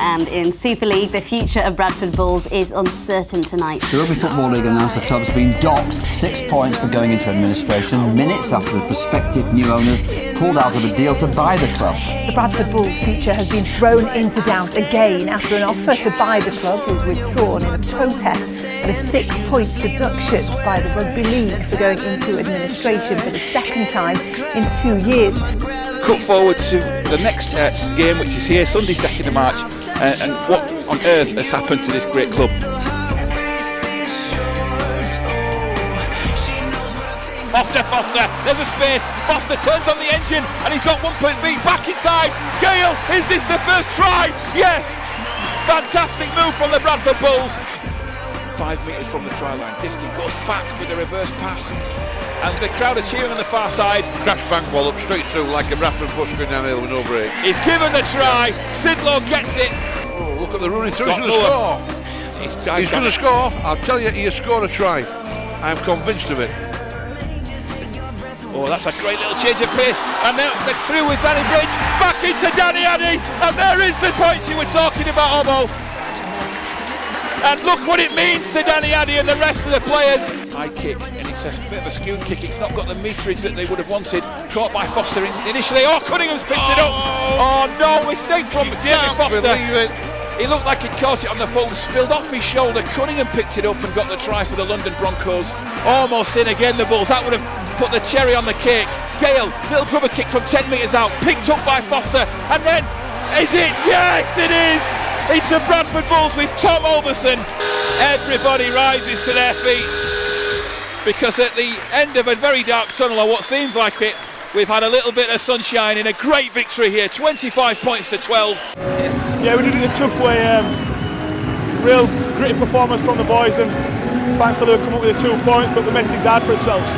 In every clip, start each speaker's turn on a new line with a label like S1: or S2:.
S1: and in Super League, the future of Bradford Bulls is uncertain tonight.
S2: The Rugby Football League announced the club's been docked 6 points for going into administration minutes after the prospective new owners pulled out of a deal to buy the club.
S3: The Bradford Bulls' future has been thrown into doubt again after an offer to buy the club was withdrawn in a protest at a 6-point deduction by the Rugby League for going into administration for the second time in 2 years.
S4: Cut forward to the next game, which is here, Sunday 2nd of March, and what on earth has happened to this great club? Foster, there's a space, Foster turns on the engine, and he's got 1 point beat back inside. Gale, is this the first try? Yes! Fantastic move from the Bradford Bulls. 5 metres from the try line, Diskin goes back with a reverse pass. And the crowd are cheering on the far side.
S5: Crash bank ball up straight through like a Bradford bus going downhill with no break.
S4: He's given the try. Sidlow gets it.
S5: Oh, look at the running through. He's going to score. He's going to score. I'll tell you, he has scored a try. I'm convinced of it.
S4: Oh, that's a great little change of pace. And now they're through with Danny Bridge. Back into Addy. And there is the points you were talking about, Obo. And look what it means to Addy and the rest of the players. High kick, and it's a bit of a skewed kick. It's not got the meterage that they would have wanted. Caught by Foster initially. Oh, Cunningham's picked it up. Oh no, mistake from Jamie Foster. He looked like he caught it on the full, spilled off his shoulder. Cunningham picked it up and got the try for the London Broncos. Almost in again, the Bulls. That would have put the cherry on the cake. Gale, little grubber kick from 10 metres out, picked up by Foster, and then, is it? Yes, it is! It's the Bradford Bulls with Tom Overson. Everybody rises to their feet, because at the end of a very dark tunnel, or what seems like it, we've had a little bit of sunshine in a great victory here, 25 points to 12.
S6: Yeah, we did it the tough way, real gritty performance from the boys, and thankfully we've come up with the 2 points, but we made things hard for ourselves.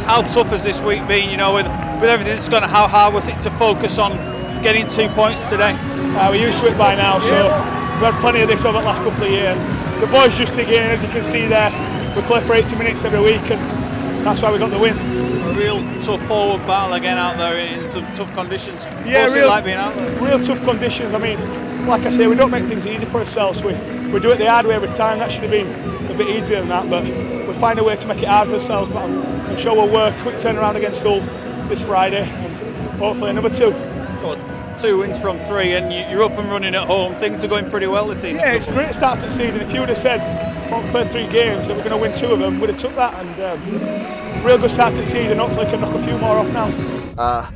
S7: How tough has this week been, you know, with everything that's gone, how hard was it to focus on getting 2 points today?
S6: We're used to it by now, so we've had plenty of this over the last couple of years. The boys just dig in, as you can see there. We play for 80 minutes every week, and that's why we got the win.
S7: A real tough forward battle again out there in some tough conditions.
S6: Yeah,
S7: what's it like being out there?
S6: Real tough conditions. I mean, like I say, we don't make things easy for ourselves. We do it the hard way every time. That should have been a bit easier than that, but we find a way to make it hard for ourselves. But I'm sure we'll work. Quick turnaround against Hull this Friday, and hopefully number 2.
S7: So 2 wins from 3, and you're up and running at home. Things are going pretty well this season.
S6: Yeah, it's a great start to the season. If you would have said from the first 3 games that we're going to win 2 of them, we'd have took that. And real good start to the season. Hopefully, we can knock a few more off now.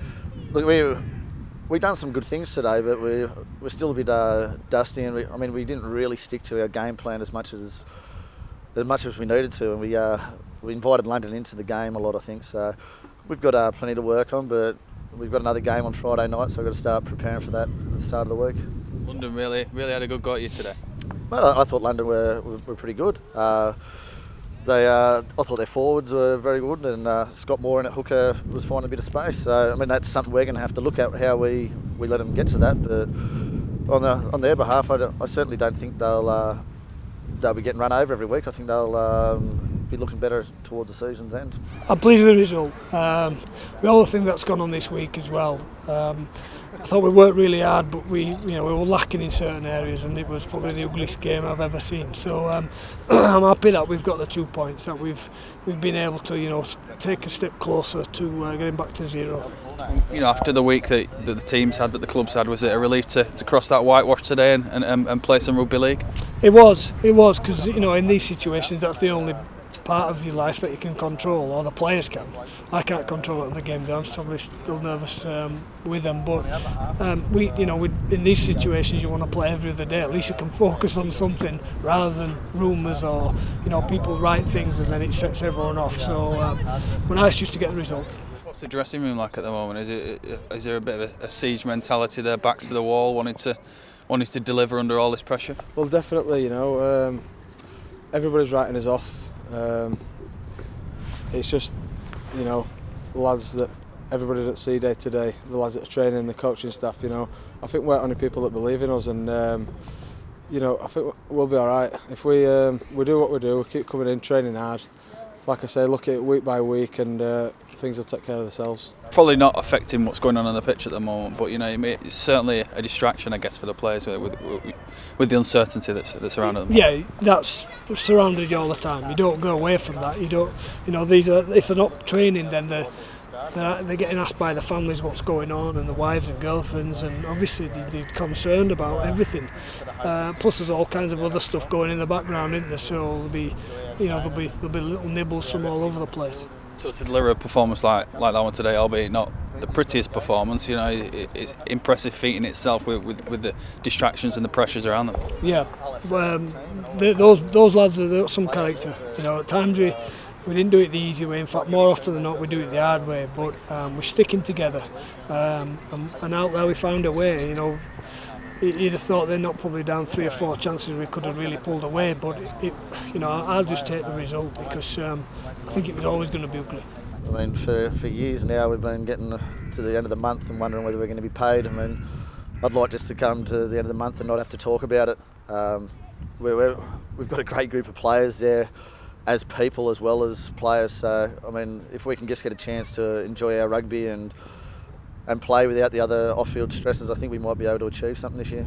S8: Look, we've done some good things today, but we're still a bit dusty, and we didn't really stick to our game plan as much as we needed to, and we invited London into the game a lot, I think. So we've got plenty to work on, but we've got another game on Friday night, so we've got to start preparing for that at the start of the week.
S7: London really had a good go at you today.
S8: Well, I thought London were pretty good. I thought their forwards were very good, and Scott Moore in at hooker was finding a bit of space. So I mean, that's something we're going to have to look at, how we let them get to that. But on their behalf, I certainly don't think they'll be getting run over every week. I think they'll be looking better towards the season's end.
S9: I'm pleased with the result. With all the things that's gone on this week as well. I thought we worked really hard, but we were lacking in certain areas, and it was probably the ugliest game I've ever seen. So I'm happy that we've got the 2 points, that we've been able to take a step closer to getting back to 0.
S7: After the week that the teams had, that the clubs had, was it a relief to cross that whitewash today and play some rugby league? It
S9: was, because in these situations that's the only part of your life that you can control, or the players can. I can't control it in the game. I'm probably still nervous with them, but in these situations you want to play every other day. At least you can focus on something rather than rumours or people write things and then it sets everyone off. So we're nice just to get the result.
S7: What's the dressing room like at the moment? Is there a bit of a siege mentality there, backs to the wall, wanting to deliver under all this pressure?
S10: Well, definitely. Everybody's writing us off. It's just, lads that everybody that see day to day, the lads that are training, the coaching staff, I think we're only people that believe in us, and I think we'll be all right if we do what we do. We keep coming in, training hard, like I say, look at it week by week, and things will take care of themselves.
S7: Probably not affecting what's going on the pitch at the moment, but you know, it's certainly a distraction, I guess, for the players with the uncertainty that's around them.
S9: Yeah, that's surrounded you all the time. You don't go away from that. You don't, you know, these are, if they're not training, then they're getting asked by the families what's going on, and the wives and girlfriends, and obviously they're concerned about everything. Plus, there's all kinds of other stuff going in the background, isn't there? So there'll be, you know, there'll be little nibbles from all over the place.
S7: So to deliver a performance like that one today, albeit not the prettiest performance, you know, it's impressive feat in itself with the distractions and the pressures around them.
S9: Yeah, those lads are some character. You know, at times we didn't do it the easy way. In fact, more often than not, we do it the hard way. But we're sticking together, and out there we found a way. You know, you'd have thought they're not probably down 3 or 4 chances we could have really pulled away. But you know, I'll just take the result, because I think it was always going to be ugly.
S8: I mean, for years now we've been getting to the end of the month and wondering whether we're going to be paid. I mean, I'd like just to come to the end of the month and not have to talk about it. We've got a great group of players there, as people as well as players. So, I mean, if we can just get a chance to enjoy our rugby and play without the other off-field stresses, I think we might be able to achieve something this year.